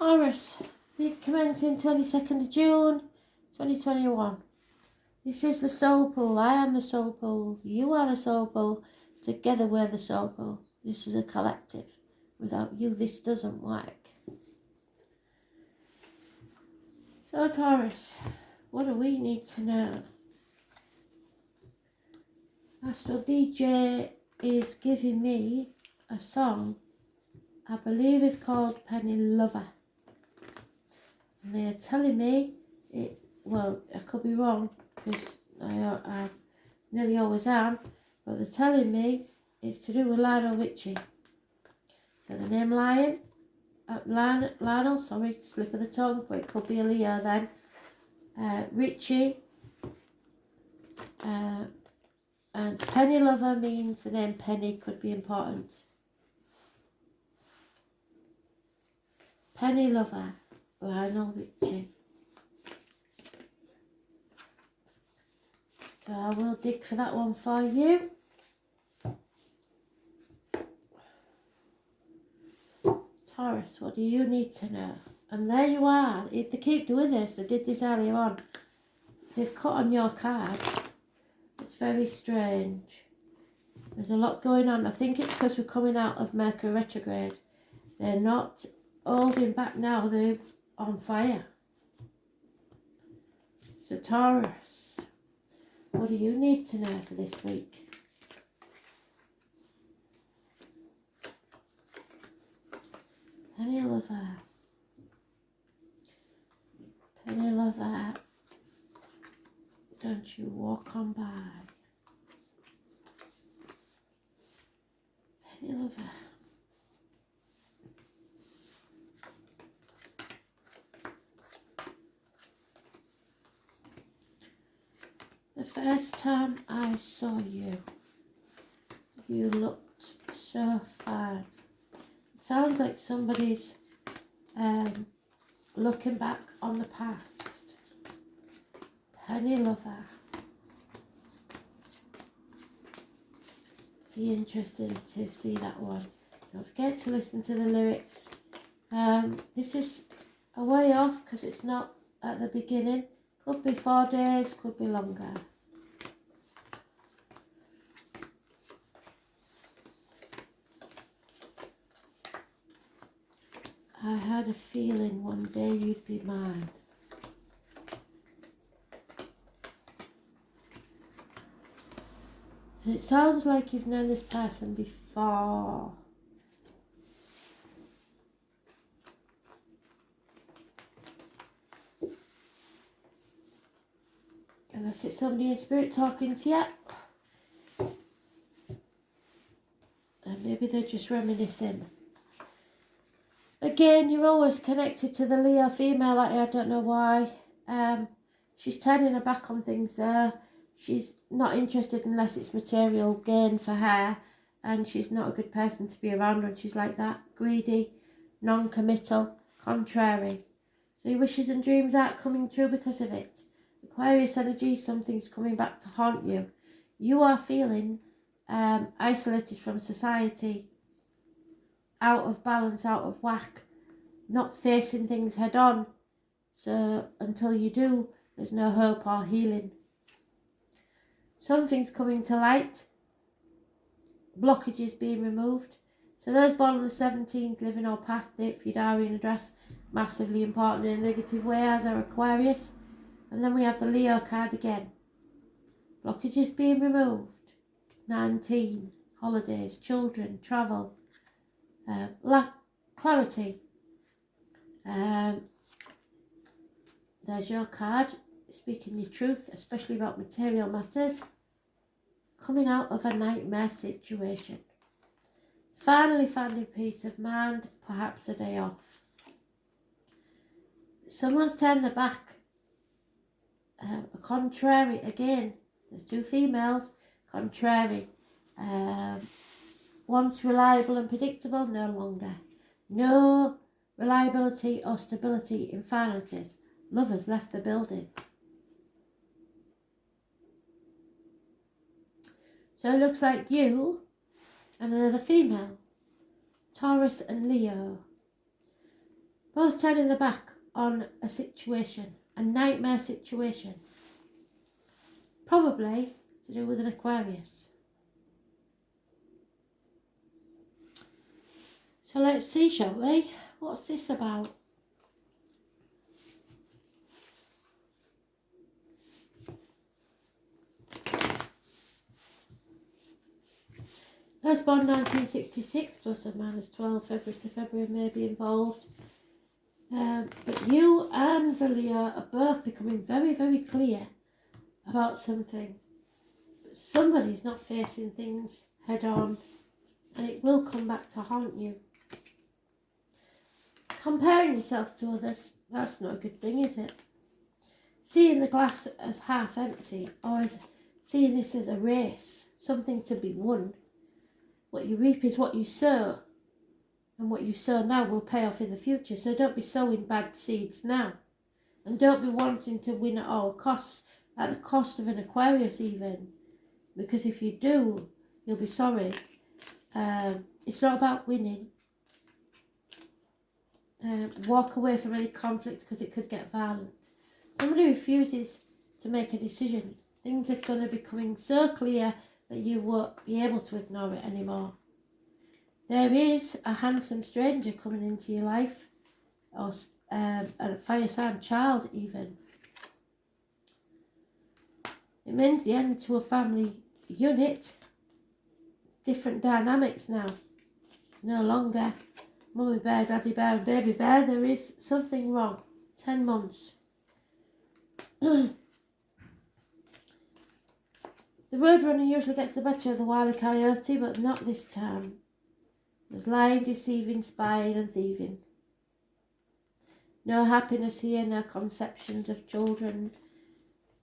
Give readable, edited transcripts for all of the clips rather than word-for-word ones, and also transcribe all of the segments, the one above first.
Taurus, week commencing 22nd of June 2021. This is the soul pool. I am the soul pool. You are the soul pool. Together we're the soul pool. This is a collective. Without you, this doesn't work. So Taurus, what do we need to know? Astral DJ is giving me a song, I believe it's called Penny Lover. And they are telling me it, well, I could be wrong because I nearly always am, but they're telling me it's to do with Lionel Richie. So the name Lionel, sorry, slip of the tongue, but it could be a Leo then. Richie, and Penny Lover means the name Penny could be important. Penny Lover, Lionel Richie. So I will dig for that one for you. Taurus, what do you need to know? And there you are. They keep doing this. They did this earlier on. They've cut on your card. It's very strange. There's a lot going on. I think it's because we're coming out of Mercury retrograde. They're not holding back now. They're on fire. So Taurus, what do you need to know for this week? Penny Lover. Penny Lover. Don't you walk on by. Penny Lover. The first time I saw you, you looked so fine. It sounds like somebody's looking back on the past. Penny Lover. Be interested to see that one. Don't forget to listen to the lyrics. This is a way off because it's not at the beginning. Could be 4 days, could be longer. I had a feeling one day you'd be mine. So it sounds like you've known this person before. Unless it's somebody in spirit talking to you. And maybe they're just reminiscing. Again, you're always connected to the Leo female. I don't know why. She's turning her back on things there. She's not interested unless it's material gain for her. And she's not a good person to be around when she's like that. Greedy, non-committal, contrary. So your wishes and dreams aren't coming true because of it. Aquarius energy, something's coming back to haunt you. You are feeling isolated from society. Out of balance, out of whack, not facing things head on. So until you do, there's no hope or healing. Something's coming to light. Blockages being removed. So those born on the 17th, living or past, date for your diary and address, massively important in a negative way, as are Aquarius. And then we have the Leo card again. Blockages being removed. 19, holidays, children, travel. Lack clarity. There's your card, speaking your truth, especially about material matters. Coming out of a nightmare situation. Finally finding peace of mind, perhaps a day off. Someone's turned their back. Contrary, again, there's two females, contrary. Once reliable and predictable, no longer. No reliability or stability in finances. Lovers left the building. So it looks like you and another female, Taurus and Leo. Both turning their back on a situation, a nightmare situation. Probably to do with an Aquarius. So let's see, shall we? What's this about? I was born 1966, plus or minus 12, February to February may be involved. But you and the Leo are both becoming very, very clear about something. But somebody's not facing things head on, and it will come back to haunt you. Comparing yourself to others, that's not a good thing, is it? Seeing the glass as half empty, or as seeing this as a race, something to be won. What you reap is what you sow, and what you sow now will pay off in the future. So don't be sowing bad seeds now, and don't be wanting to win at all costs, at the cost of an Aquarius even, because if you do, you'll be sorry. It's not about winning. Walk away from any conflict because it could get violent. Somebody refuses to make a decision. Things are going to be coming so clear that you won't be able to ignore it anymore. There is a handsome stranger coming into your life, or a fire sign child even. It means the end to a family unit. Different dynamics now. It's no longer Mummy bear, Daddy bear and baby bear. There is something wrong. 10 months. The roadrunner usually gets the better of the wily coyote, but not this time. There's lying, deceiving, spying and thieving. No happiness here, no conceptions of children.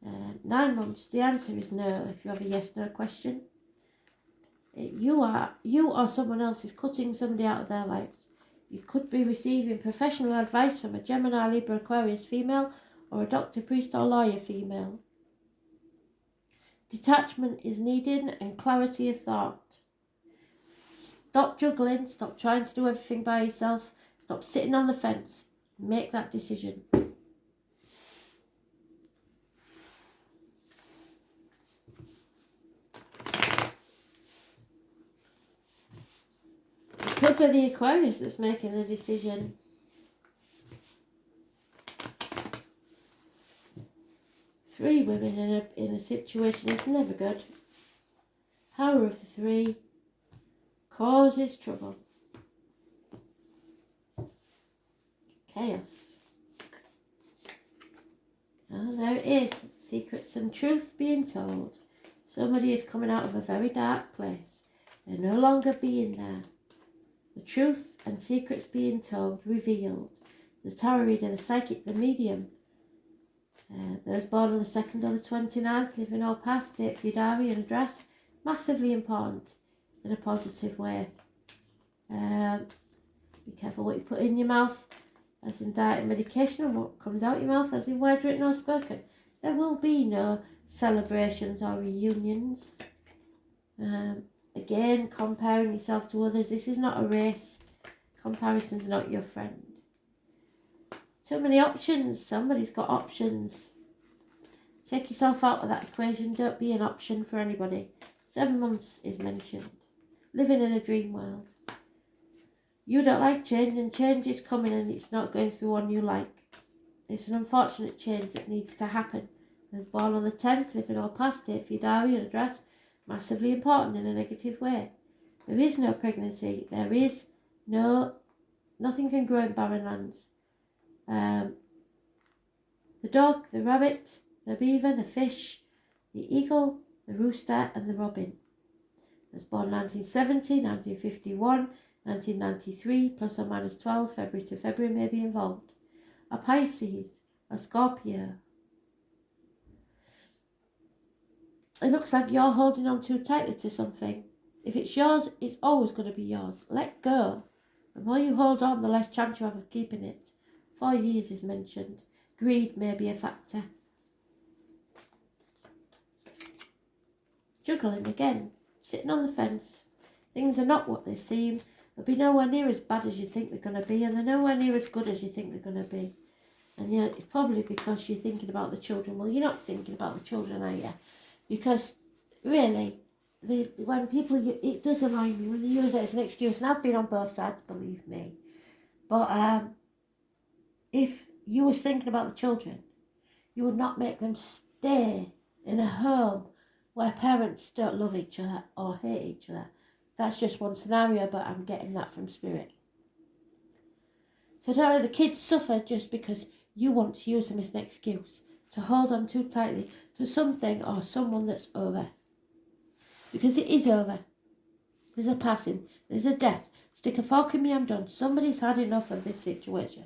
9 months. The answer is no if you have a yes-no question. You or someone else is cutting somebody out of their lives. You could be receiving professional advice from a Gemini, Libra, Aquarius female, or a doctor, priest or lawyer female. Detachment is needed and clarity of thought. Stop juggling, stop trying to do everything by yourself, stop sitting on the fence. Make that decision. It could be the Aquarius that's making the decision. Three women in a situation is never good. Power of the three causes trouble. Chaos. Oh, there it is. Secrets and truth being told. Somebody is coming out of a very dark place. They're no longer being there. The truth and secrets being told, revealed. The tarot reader, the psychic, the medium. Those born on the 2nd or the 29th, living or past, date for your diary and address. Massively important in a positive way. Be careful what you put in your mouth, as in diet and medication, and what comes out your mouth, as in word written or spoken. There will be no celebrations or reunions. Again, comparing yourself to others. This is not a race. Comparison's not your friend. Too many options. Somebody's got options. Take yourself out of that equation. Don't be an option for anybody. 7 months is mentioned. Living in a dream world. You don't like change, and change is coming, and it's not going to be one you like. It's an unfortunate change that needs to happen. I was born on the 10th, living or past, date for your diary and address. Massively important in a negative way. There is no pregnancy. There is nothing can grow in barren lands. The dog, the rabbit, the beaver, the fish, the eagle, the rooster and the robin. I was born 1970, 1951, 1993, plus or minus 12, February to February may be involved. A Pisces, a Scorpio. It looks like you're holding on too tightly to something. If it's yours, it's always going to be yours. Let go. The more you hold on, the less chance you have of keeping it. 4 years is mentioned. Greed may be a factor. Juggling again. Sitting on the fence. Things are not what they seem. They'll be nowhere near as bad as you think they're going to be, and they're nowhere near as good as you think they're going to be. And yeah, it's probably because you're thinking about the children. Well, you're not thinking about the children, are you? Because really, when people, it does annoy me when they use it as an excuse, and I've been on both sides, believe me. But if you was thinking about the children, you would not make them stay in a home where parents don't love each other or hate each other. That's just one scenario, but I'm getting that from Spirit. So don't let the kids suffer just because you want to use them as an excuse to hold on too tightly to something or someone that's over. Because it is over. There's a passing. There's a death. Stick a fork in me, I'm done. Somebody's had enough of this situation.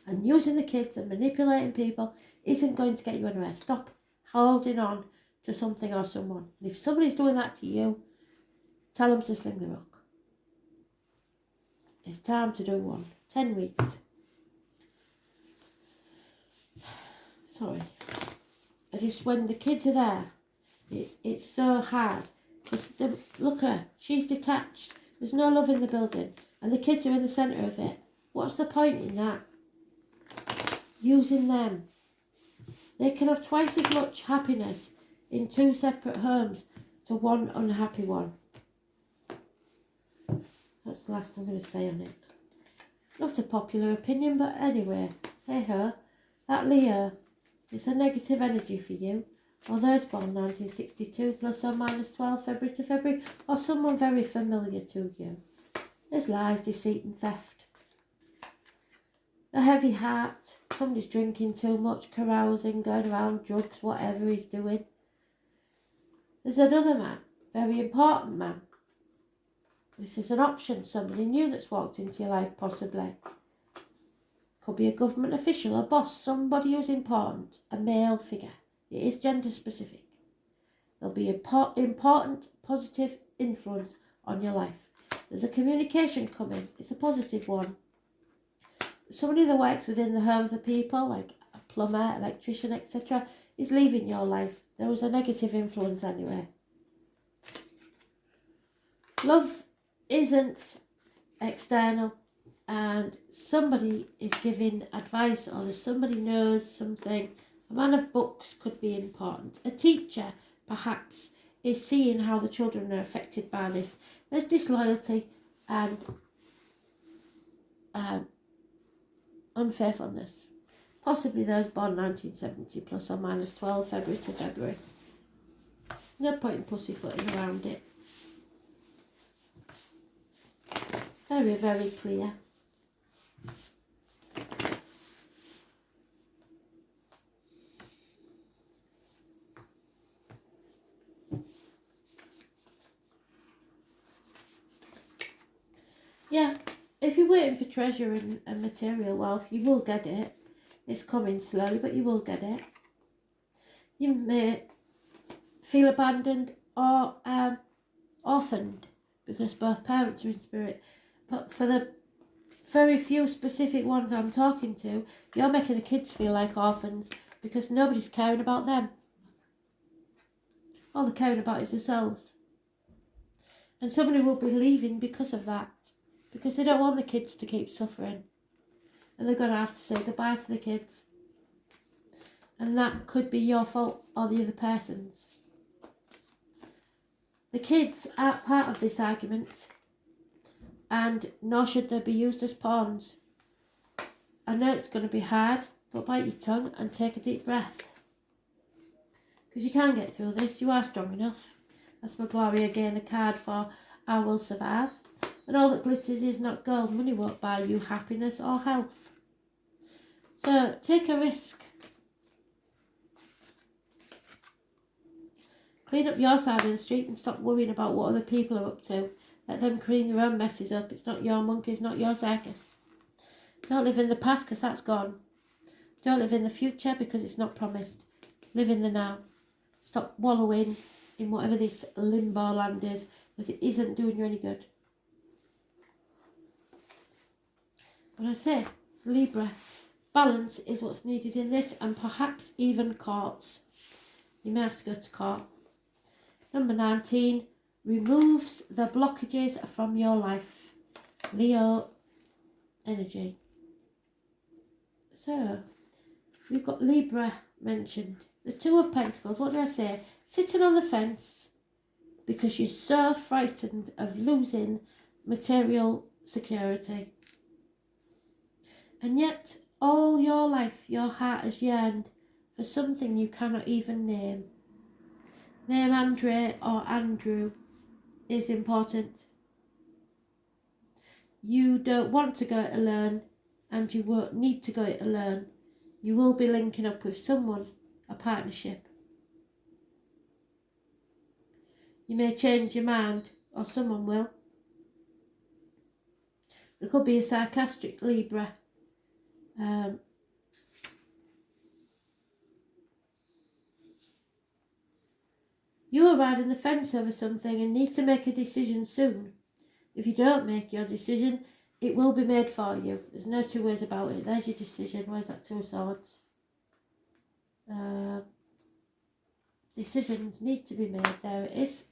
And using the kids and manipulating people isn't going to get you anywhere. Stop holding on to something or someone. And if somebody's doing that to you, tell them to sling the rock. It's time to do one. 10 weeks. Sorry. I just, when the kids are there, it's so hard. Just look at her. She's detached. There's no love in the building. And the kids are in the centre of it. What's the point in that? Using them. They can have twice as much happiness in two separate homes to one unhappy one. That's the last I'm going to say on it. Not a popular opinion, but anyway, hey ho, that Leo, it's a negative energy for you, or those born 1962 plus or minus 12 February to February, or someone very familiar to you. There's lies, deceit and theft. A heavy heart, somebody's drinking too much, carousing, going around, drugs, whatever he's doing. There's another man, very important man. This is an option, somebody new that's walked into your life possibly. Could be a government official, a boss, somebody who's important, a male figure. It is gender specific. There'll be important positive influence on your life. There's a communication coming, it's a positive one. Somebody that works within the home of the people, like a plumber, electrician, etc., is leaving your life. There was a negative influence anyway. Love isn't external, and somebody is giving advice, or somebody knows something. A man of books could be important. A teacher, perhaps, is seeing how the children are affected by this. There's disloyalty and unfaithfulness. Possibly those born 1970 plus or minus 12 February to February. No point in pussyfooting around it. Very, very clear. Yeah, if you're waiting for treasure and material wealth, you will get it. It's coming slowly, but you will get it. You may feel abandoned or orphaned because both parents are in spirit. But for the very few specific ones I'm talking to, you're making the kids feel like orphans because nobody's caring about them. All they're caring about is themselves. And somebody will be leaving because of that. Because they don't want the kids to keep suffering. And they're going to have to say goodbye to the kids. And that could be your fault or the other person's. The kids aren't part of this argument. And nor should they be used as pawns. I know it's going to be hard, but bite your tongue and take a deep breath. Because you can get through this, you are strong enough. That's my glory again, a card for I will survive. And all that glitters is not gold. Money won't buy you happiness or health. So take a risk. Clean up your side of the street and stop worrying about what other people are up to. Let them clean their own messes up. It's not your monkey, it's not your circus. Don't live in the past because that's gone. Don't live in the future because it's not promised. Live in the now. Stop wallowing in whatever this limbo land is because it isn't doing you any good. When I say Libra, balance is what's needed in this, and perhaps even courts. You may have to go to court. Number 19. Removes the blockages from your life. Leo energy. So, we've got Libra mentioned. The Two of Pentacles, what do I say? Sitting on the fence because you're so frightened of losing material security. And yet, all your life, your heart has yearned for something you cannot even name. Name Andre or Andrew is important. You don't want to go it alone, and you won't need to go it alone. You will be linking up with someone, a partnership. You may change your mind, or someone will. There could be a sarcastic Libra. You are riding the fence over something and need to make a decision soon. If you don't make your decision, it will be made for you. There's no two ways about it. There's your decision. Where's that Two of Swords? Decisions need to be made. There it is.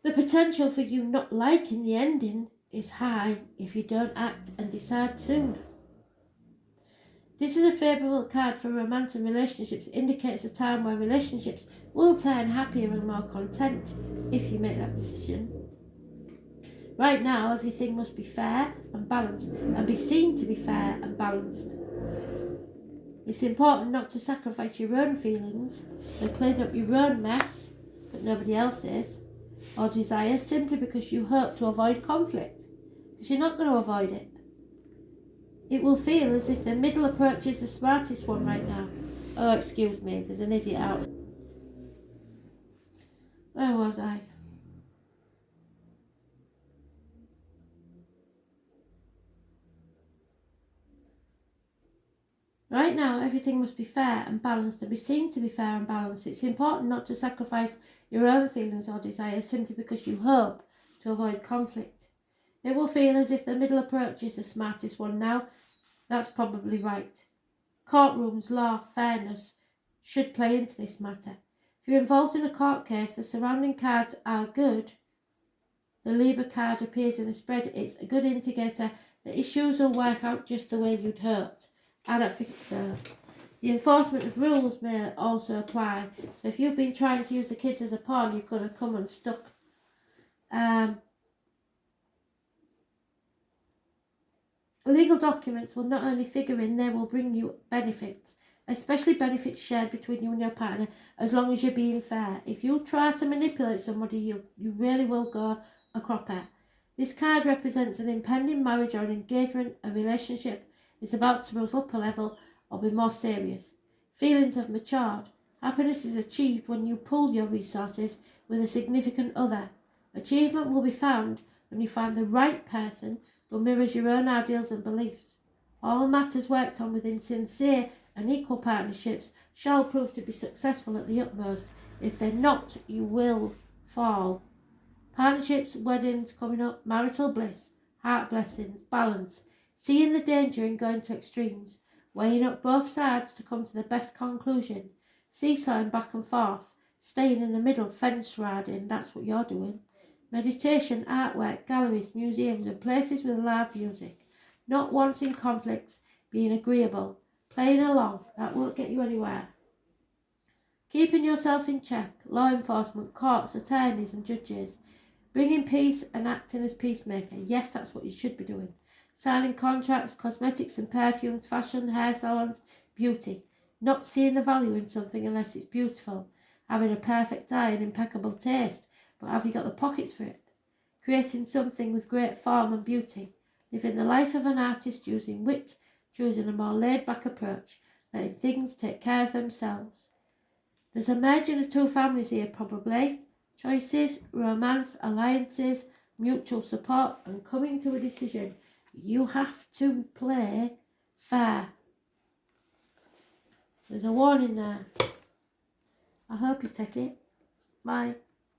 The potential for you not liking the ending is high if you don't act and decide soon. This is a favourable card for romance and relationships. It indicates a time where relationships will turn happier and more content if you make that decision. Right now, everything must be fair and balanced and be seen to be fair and balanced. It's important not to sacrifice your own feelings, so clean up your own mess, but nobody else's, or desires simply because you hope to avoid conflict, because you're not going to avoid it. It will feel as if the middle approach is the smartest one right now. Oh, excuse me, there's an idiot out. Where was I? Right now, everything must be fair and balanced and be seen to be fair and balanced. It's important not to sacrifice your own feelings or desires simply because you hope to avoid conflict. It will feel as if the middle approach is the smartest one now. That's probably right. Courtrooms, law, fairness should play into this matter. If you're involved in a court case, the surrounding cards are good. The Libra card appears in the spread. It's a good indicator that issues will work out just the way you'd hoped. I don't think so. The enforcement of rules may also apply. So if you've been trying to use the kids as a pawn, you're going to come unstuck. Legal documents will not only figure in, they will bring you benefits, especially benefits shared between you and your partner, as long as you're being fair. If you try to manipulate somebody, you really will go a cropper. This card represents an impending marriage or an engagement, a relationship is about to move up a level or be more serious. Feelings have matured. Happiness is achieved when you pool your resources with a significant other. Achievement will be found when you find the right person who mirrors your own ideals and beliefs. All matters worked on within sincere and equal partnerships shall prove to be successful at the utmost. If they're not, you will fall. Partnerships, weddings coming up, marital bliss, heart blessings, balance. Seeing the danger in going to extremes, weighing up both sides to come to the best conclusion, seesawing back and forth, staying in the middle, fence riding, that's what you're doing. Meditation, artwork, galleries, museums and places with live music. Not wanting conflicts, being agreeable, playing along, that won't get you anywhere. Keeping yourself in check, law enforcement, courts, attorneys and judges. Bringing peace and acting as peacemaker, yes, that's what you should be doing. Signing contracts, cosmetics and perfumes, fashion, hair salons, beauty. Not seeing the value in something unless it's beautiful. Having a perfect eye and impeccable taste, but have you got the pockets for it? Creating something with great form and beauty. Living the life of an artist using wit, choosing a more laid-back approach, letting things take care of themselves. There's a merging of two families here probably. Choices, romance, alliances, mutual support and coming to a decision. You have to play fair. There's a warning there. I hope you take it. Bye.